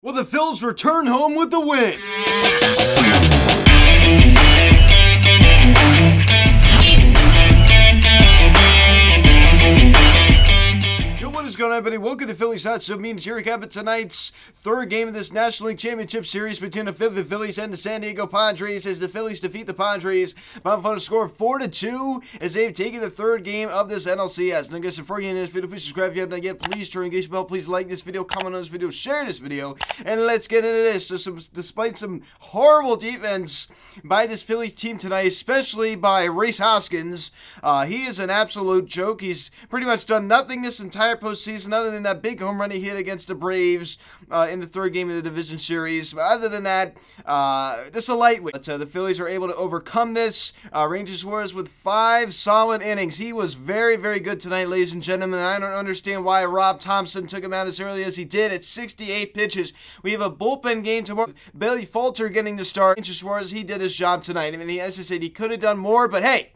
Will the Phillies return home with the win? What is going on, everybody? Welcome to Phillies Hot. So, me and Jerry recap tonight's third game of this National League Championship Series between the Philadelphia Phillies and the San Diego Padres, as the Phillies defeat the Padres by a final score of 4-2 as they've taken the third game of this NLCS. Now, guys, before you get into this video, please subscribe if you haven't done yet. Please turn on the engagement bell. Please like this video, comment on this video, share this video, and let's get into this. So, despite some horrible defense by this Phillies team tonight, especially by Rhys Hoskins, he is an absolute joke. He's pretty much done nothing this entire postseason other than that big home run he hit against the Braves in the third game of the division series. But other than that, just a lightweight. But the Phillies are able to overcome this. Ranger Suarez with 5 solid innings. He was very, very good tonight, ladies and gentlemen. I don't understand why Rob Thompson took him out as early as he did at 68 pitches. We have a bullpen game tomorrow. Bailey Falter getting to start. Ranger Suarez, he did his job tonight. I mean, as I said, he could have done more, but hey,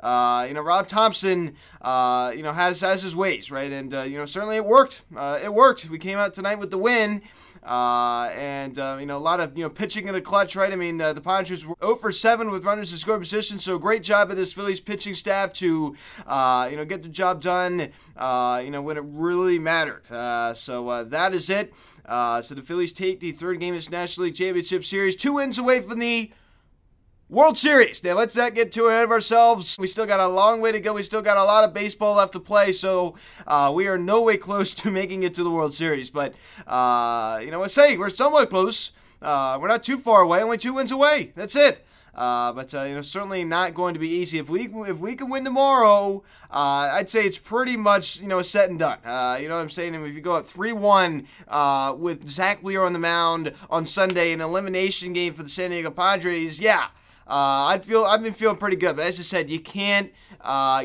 Rob Thompson, has his ways, right? And, certainly it worked. It worked. We came out tonight with the win. A lot of, pitching in the clutch, right? I mean, the Padres were 0 for 7 with runners in scoring position, so great job of this Phillies pitching staff to, get the job done, when it really mattered. That is it. So the Phillies take the third game of this National League Championship Series, 2 wins away from the World Series. Now, let's not get too ahead of ourselves. We still got a long way to go. We still got a lot of baseball left to play, so we are no way close to making it to the World Series. But, we're somewhat close. We're not too far away, only 2 wins away. That's it. Certainly not going to be easy. If we can win tomorrow, I'd say it's pretty much, set and done. You know what I'm saying? And if you go at 3-1 with Zach Wheeler on the mound on Sunday, an elimination game for the San Diego Padres, yeah. I've been feeling pretty good, but as I said, you can't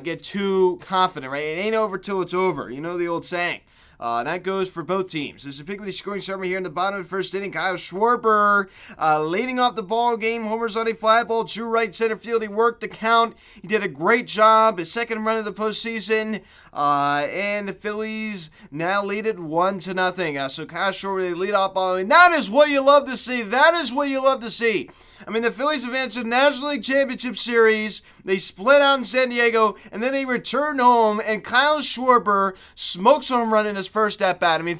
get too confident, right? It ain't over till it's over. You know the old saying. And that goes for both teams. This is a pick with the scoring summary here in the bottom of the first inning. Kyle Schwarber leading off the ball game. Homers on a fly ball to right center field. He worked the count. He did a great job. His second run of the postseason. And the Phillies now lead it 1-0. So Kyle Schwarber, they lead off ball. And that is what you love to see. That is what you love to see. I mean, the Phillies advanced to the National League Championship Series. They split out in San Diego, and then they returned home, and Kyle Schwarber smokes a home run in his first at-bat. I mean,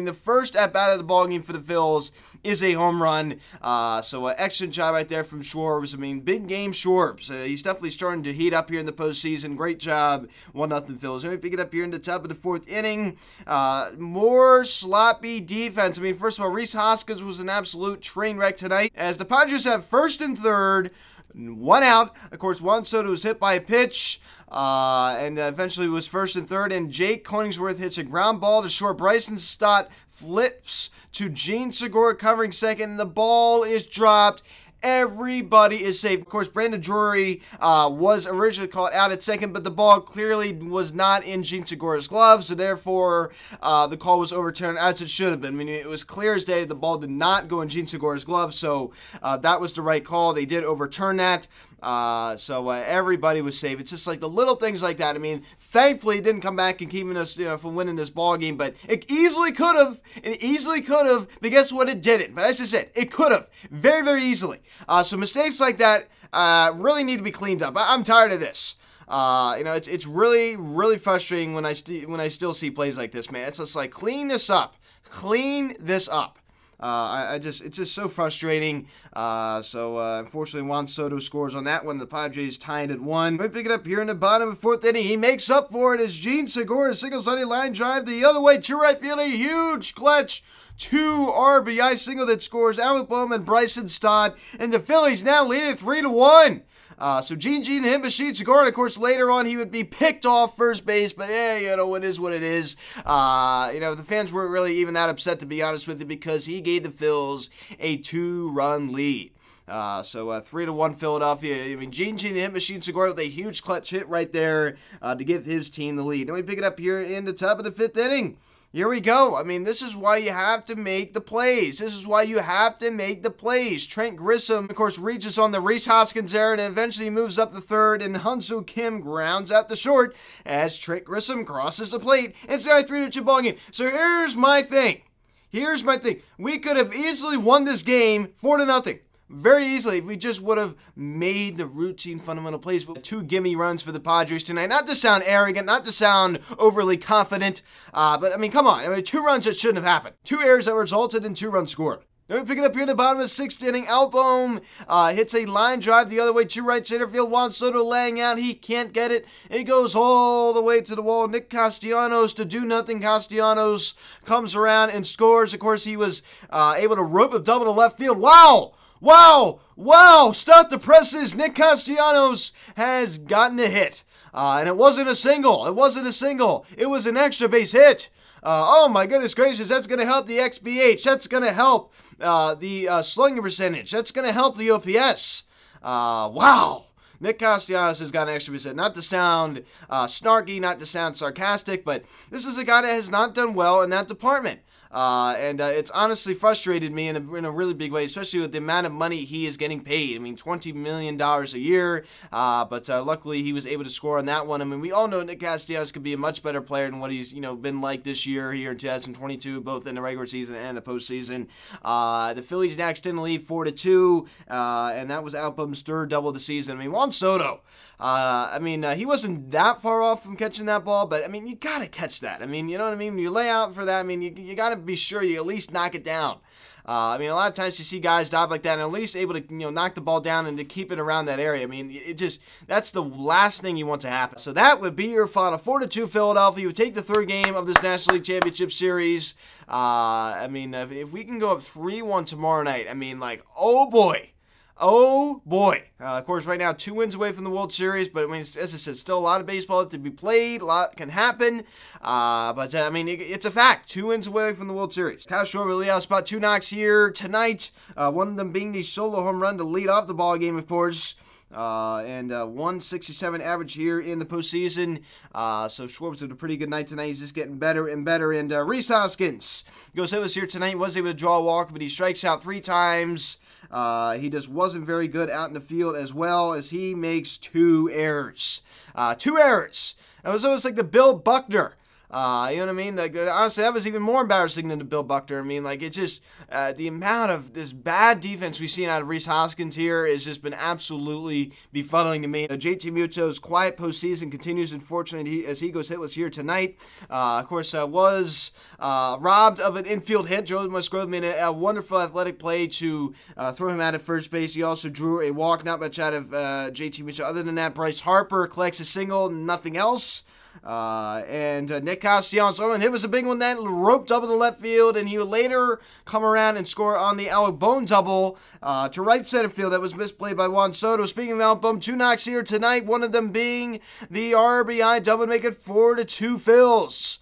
the first at-bat of the ballgame for the Phils is a home run. Excellent job right there from Schwarber. I mean, big game Schwarber. He's definitely starting to heat up here in the postseason. Great job. 1-0 Phillies. Let me pick it up here in the top of the fourth inning. More sloppy defense. I mean, first of all, Rhys Hoskins was an absolute train wreck tonight, as the Padres have first and third, 1 out. Of course, Juan Soto was hit by a pitch, and eventually was first and third, and Jake Coningsworth hits a ground ball to short. Bryson Stott flips to Gene Segura covering second, and the ball is dropped. Everybody is safe. Of course, Brandon Drury was originally caught out at second, but the ball clearly was not in Gene Segura's glove, so therefore the call was overturned as it should have been. I mean, it was clear as day the ball did not go in Gene Segura's glove, so that was the right call. They did overturn that. Everybody was safe. It's just like the little things like that. I mean, thankfully it didn't come back and keeping us, from winning this ball game, but it easily could have. It easily could have, but guess what? It didn't. But as I said, it could have very, very easily. So mistakes like that really need to be cleaned up. I'm tired of this. It's really, really frustrating when I still see plays like this, man. It's just like, clean this up. Clean this up. It's just so frustrating. Unfortunately, Juan Soto scores on that one. The Padres tied at 1. We pick it up here in the bottom of the fourth inning. He makes up for it as Gene Segura singles on a line drive the other way to right field. A huge clutch 2 RBI single that scores Alec Bohm and Bryson Stott, and the Phillies now lead it 3-1. Gene the Hit Machine Segura, and of course later on he would be picked off first base, but it is what it is. The fans weren't really even that upset, to be honest with you, because he gave the Phils a 2-run lead. 3-1 Philadelphia. I mean, Gene the Hit Machine Segura with a huge clutch hit right there to give his team the lead. And we pick it up here in the top of the fifth inning. Here we go. I mean, this is why you have to make the plays. This is why you have to make the plays. Trent Grisham, of course, reaches on the Rhys Hoskins error and eventually moves up the third, and Hyun-Soo Kim grounds out the short as Trent Grisham crosses the plate. It's now a 3-2 ball game. So here's my thing. Here's my thing. We could have easily won this game 4-0. Very easily if we just would have made the routine fundamental plays. But 2 gimme runs for the Padres tonight. Not to sound arrogant, not to sound overly confident, but I mean, come on. I mean, 2 runs that shouldn't have happened. 2 errors that resulted in 2 runs scored. Then we pick it up here in the bottom of the 6th inning. Albom hits a line drive the other way to right center field. Juan Soto laying out. He can't get it. It goes all the way to the wall. Nick Castellanos to do nothing. Castellanos comes around and scores. Of course, he was able to rope a double to left field. Wow! Wow! Wow! Stop the presses. Nick Castellanos has gotten a hit. And it wasn't a single. It wasn't a single. It was an extra base hit. Oh my goodness gracious, that's going to help the XBH. That's going to help the slugging percentage. That's going to help the OPS. Wow. Nick Castellanos has got an extra base hit. Not to sound snarky, not to sound sarcastic, but this is a guy that has not done well in that department. And it's honestly frustrated me in a really big way, especially with the amount of money he is getting paid. I mean, $20 million a year, but luckily he was able to score on that one. I mean, we all know Nick Castellanos could be a much better player than what he's, been like this year here in 2022, both in the regular season and the postseason. The Phillies now extend the lead 4-2, and that was Albom's 3rd double of the season. I mean, Juan Soto, he wasn't that far off from catching that ball, but, I mean, you gotta catch that. I mean, you know what I mean? When you lay out for that, I mean, you gotta be sure you at least knock it down. A lot of times you see guys dive like that and at least able to, knock the ball down and to keep it around that area. I mean, that's the last thing you want to happen. So that would be your final. 4-2 Philadelphia. You would take the 3rd game of this National League Championship Series. If we can go up 3-1 tomorrow night, oh boy. Oh, boy. Of course, right now, 2 wins away from the World Series, but, as I said, still a lot of baseball to be played. A lot can happen. It's a fact. 2 wins away from the World Series. Castro over the leadoff spot. 2 knocks here tonight. One of them being the solo home run to lead off the ball game, of course. 167 average here in the postseason. So Schwartz had a pretty good night tonight. He's just getting better and better. And Rhys Hoskins goes hitless here tonight. Was able to draw a walk, but he strikes out 3 times. He just wasn't very good out in the field as well as he makes 2 errors. 2 errors. It was almost like the Bill Buckner. You know what I mean? Honestly, that was even more embarrassing than the Bill Buckner. The amount of this bad defense we've seen out of Rhys Hoskins here has just been absolutely befuddling to me. JT Muto's quiet postseason continues, unfortunately, as he goes hitless here tonight. Was robbed of an infield hit. Joe Musgrove made a wonderful athletic play to throw him out at first base. He also drew a walk, not much out of JT Muto. Other than that, Bryce Harper collects a single, nothing else. Nick Castellanos, it was a big one that roped up in the left field, and he would later come around and score on the Albom double to right center field that was misplayed by Juan Soto. Speaking of Albom, 2 knocks here tonight, one of them being the RBI double to make it 4-2 Phils.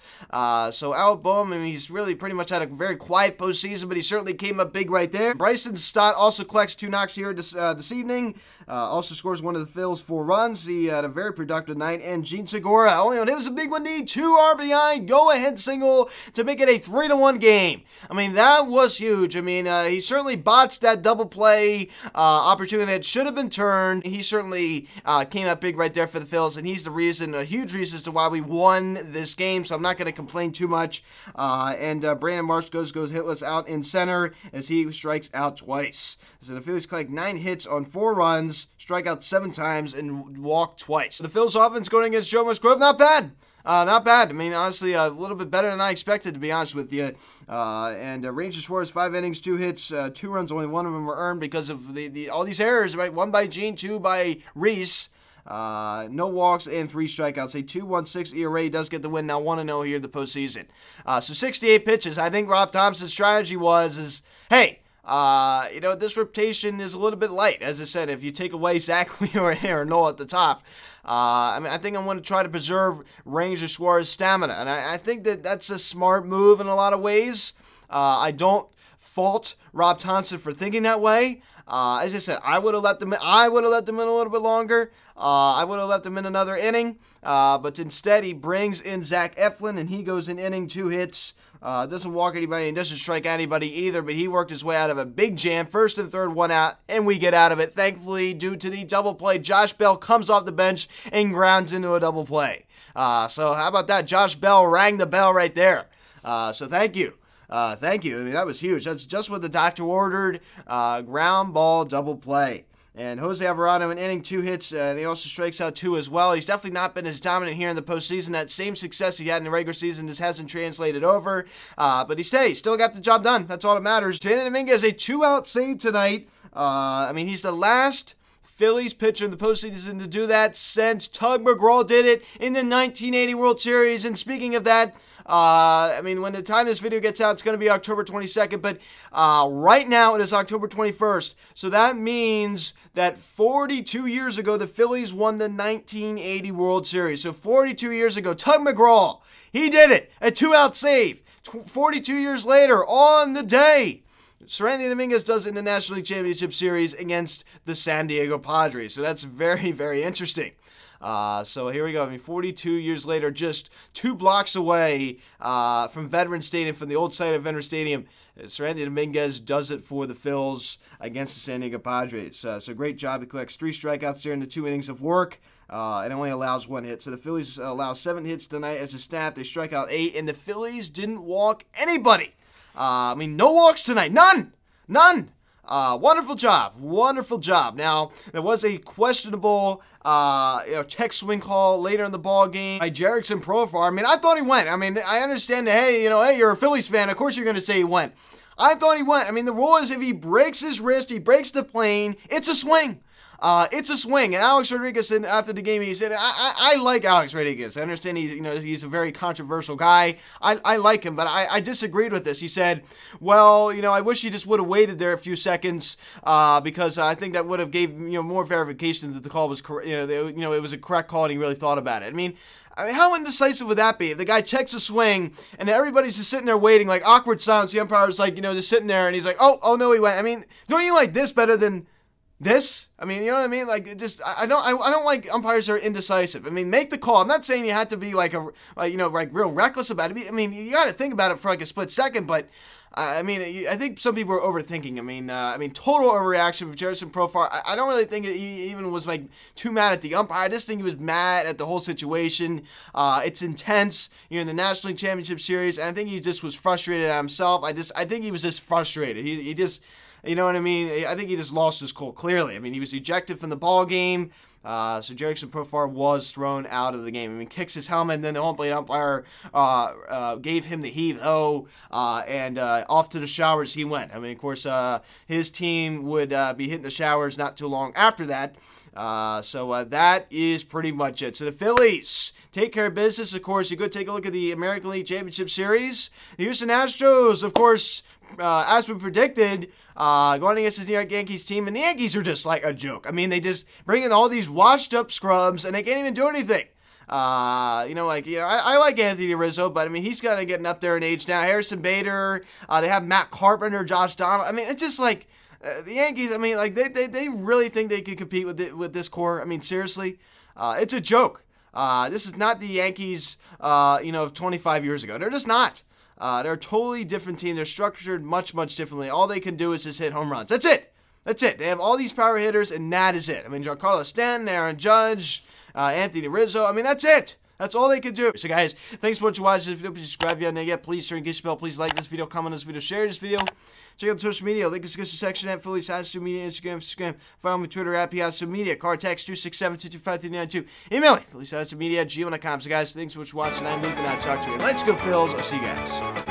So Albom, he's really pretty much had a very quiet postseason, but he certainly came up big right there. Bryson Stott also collects 2 knocks here this evening. Also scores one of the Phils 4 runs. He had a very productive night. And Gene Segura, it was a big one. 2 RBI go-ahead single to make it a 3-1 game. That was huge. He certainly botched that double play opportunity that should have been turned. He certainly came out big right there for the Phils, and he's the reason, a huge reason as to why we won this game. So I'm not going to complain too much. Brandon Marsh goes hitless out in center as he strikes out twice. So the Phillies collect 9 hits on 4 runs, strike out 7 times, and walk twice. The Phillies offense going against Joe Musgrove, not bad. Not bad. Honestly, a little bit better than I expected, to be honest with you. Ranger Suarez, 5 innings, 2 hits, 2 runs, only 1 of them were earned because of all these errors, right? 1 by Gene, 2 by Rhys. No walks and 3 strikeouts. A 2.16 ERA does get the win now, 1-0 here in the postseason. So 68 pitches. I think Rob Thompson's strategy is, hey, this rotation is a little bit light. As I said, if you take away Zach Wheeler and Aaron Nola at the top, I think I'm going to try to preserve Ranger Suarez's stamina. And I think that's a smart move in a lot of ways. I don't fault Rob Thompson for thinking that way. As I said, I would have let them in a little bit longer. I would have let them in another inning. But instead, he brings in Zach Eflin, and he goes in inning, 2 hits. Doesn't walk anybody and doesn't strike anybody either, but he worked his way out of a big jam. 1st and 3rd, 1 out, and we get out of it. Thankfully, due to the double play, Josh Bell comes off the bench and grounds into a double play. So how about that? Josh Bell rang the bell right there. So thank you. Thank you. I mean, that was huge. That's just what the doctor ordered. Ground ball double play. And Jose Alvarado in inning 2 hits, and he also strikes out 2 as well. He's definitely not been as dominant here in the postseason. That same success he had in the regular season just hasn't translated over. But he still got the job done. That's all that matters. Jasson Dominguez, a 2-out save tonight. I mean, he's the last Phillies pitcher in the postseason to do that since Tug McGraw did it in the 1980 World Series. And speaking of that, I mean, when the time this video gets out, it's going to be October 22nd, but right now it is October 21st. So that means that 42 years ago, the Phillies won the 1980 World Series. So 42 years ago, Tug McGraw, he did it, a 2-out save. 42 years later, on the day, Jasson Dominguez does it in the National League Championship Series against the San Diego Padres. So that's very, very interesting. So here we go. I mean, 42 years later, just 2 blocks away from Veterans Stadium, from the old site of Veterans Stadium, Jasson Dominguez does it for the Phils against the San Diego Padres. So great job. He collects 3 strikeouts there in the 2 innings of work, and only allows 1 hit. So the Phillies allow 7 hits tonight as a staff. They strike out 8, and the Phillies didn't walk anybody. I mean, no walks tonight. None. Wonderful job. Wonderful job. Now, there was a questionable check swing call later in the ball game by Jerickson Profar. I mean, I thought he went. I mean, I understand that, hey, you're a Phillies fan. Of course you're going to say he went. I thought he went. I mean, the rule is if he breaks his wrist, he breaks the plane, it's a swing. It's a swing. And Alex Rodriguez said after the game, he said, I like Alex Rodriguez. I understand he's a very controversial guy. I like him, but I disagreed with this. He said, well, I wish he just would have waited there a few seconds because I think that would have gave more verification that the call was correct. It was a correct call and he really thought about it. I mean, how indecisive would that be if the guy checks a swing and everybody's just sitting there waiting, like awkward silence? The umpire's like, just sitting there and he's like, oh no, he went. I mean, don't you like this better than this? I mean, you know what I mean? Like, it just, I don't like umpires that are indecisive. I mean, make the call. I'm not saying you have to be like real reckless about it. I mean, you got to think about it for like a split second, but I mean, I think some people are overthinking. I mean, total overreaction with Jerickson Profar. I don't really think he even was like too mad at the umpire. I just think he was mad at the whole situation. It's intense. In the National League Championship Series, and I think he just was frustrated at himself. I think he was just frustrated. He just, you know what I mean? I think he just lost his cool, clearly. I mean, he was ejected from the ball game. So Jerickson Profar was thrown out of the game. I mean, kicks his helmet, and then the home plate umpire gave him the heave-ho, and off to the showers he went. I mean, of course, his team would be hitting the showers not too long after that. So that is pretty much it. So the Phillies take care of business. Of course, you go take a look at the American League Championship Series. The Houston Astros, of course, as we predicted, going against the New York Yankees team, and the Yankees are just like a joke. I mean, they just bring in all these washed-up scrubs, and they can't even do anything. I like Anthony Rizzo, but I mean, he's kind of getting up there in age now. Harrison Bader, they have Matt Carpenter, Josh Donald. I mean, it's just like the Yankees. I mean, like they really think they could compete with this core. I mean, seriously, it's a joke. This is not the Yankees, of 25 years ago. They're just not. They're a totally different team. They're structured much, much differently. All they can do is just hit home runs. That's it. They have all these power hitters, and that is it. I mean, Giancarlo Stanton, Aaron Judge, Anthony Rizzo. I mean, that's it. That's all they can do. So, guys, thanks for watching this video. Please subscribe if you haven't yet. Please turn on bell. Please like this video, comment on this video, share this video. Check out the social media. Link in the description section at Phillies Social Media, Instagram. Follow me on Twitter at PHI Media. Card text 267-225-392. Email me, PhilliesSocialMedia@gmail.com. So, guys, thanks so much for watching. I'm Luke, and I'll talk to you. Let's go, Phils. I'll see you guys.